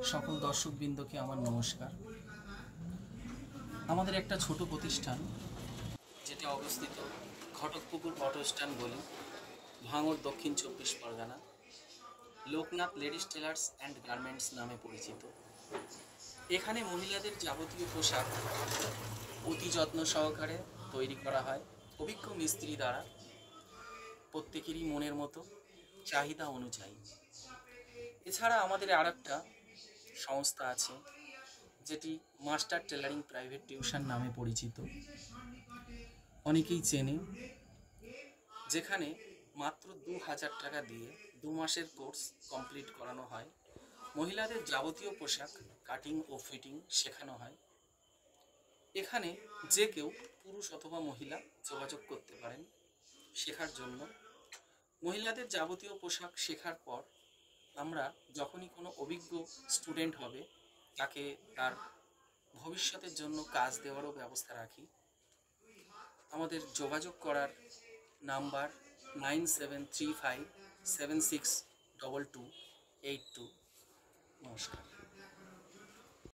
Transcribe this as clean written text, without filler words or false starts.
সকল দর্শকবৃন্দকে আমার নমস্কার। আমাদের একটা ছোট প্রতিষ্ঠান যেটি অবস্থিত ঘটকপুকুর অটো স্ট্যান্ড গলি, ভাঙড়, দক্ষিণ 24 Pargana, Loknath ladies tailors and garments নামে পরিচিত। এখানে মহিলাদের যাবতীয় পোশাক অতি যত্ন সহকারে তৈরি করা হয় অভিজ্ঞ মিস্ত্রি দ্বারা, প্রত্যেকেরই মনের মতো চাহিদা অনুযায়ী। এছাড়া আমাদের আর একটা সংস্থা আছে যেটি মাস্টার টেলারিং প্রাইভেট টিউশন নামে পরিচিত, অনেকেই চেনে, যেখানে মাত্র 2000 টাকা দিয়ে 2 মাসের কোর্স কমপ্লিট করানো হয়। মহিলাদের যাবতীয় পোশাক কাটিং ও ফিটিং শেখানো হয়। এখানে যে কেউ পুরুষ অথবা মহিলা যোগাযোগ করতে পারেন শেখার জন্য। মহিলাদের যাবতীয় পোশাক শেখার পর আমরা যখনই কোনো অভিজ্ঞ স্টুডেন্ট হবে তাকে তার ভবিষ্যতের জন্য কাজ দেওয়ারও ব্যবস্থা রাখি। আমাদের যোগাযোগ করার নাম্বার 9735762282। নমস্কার।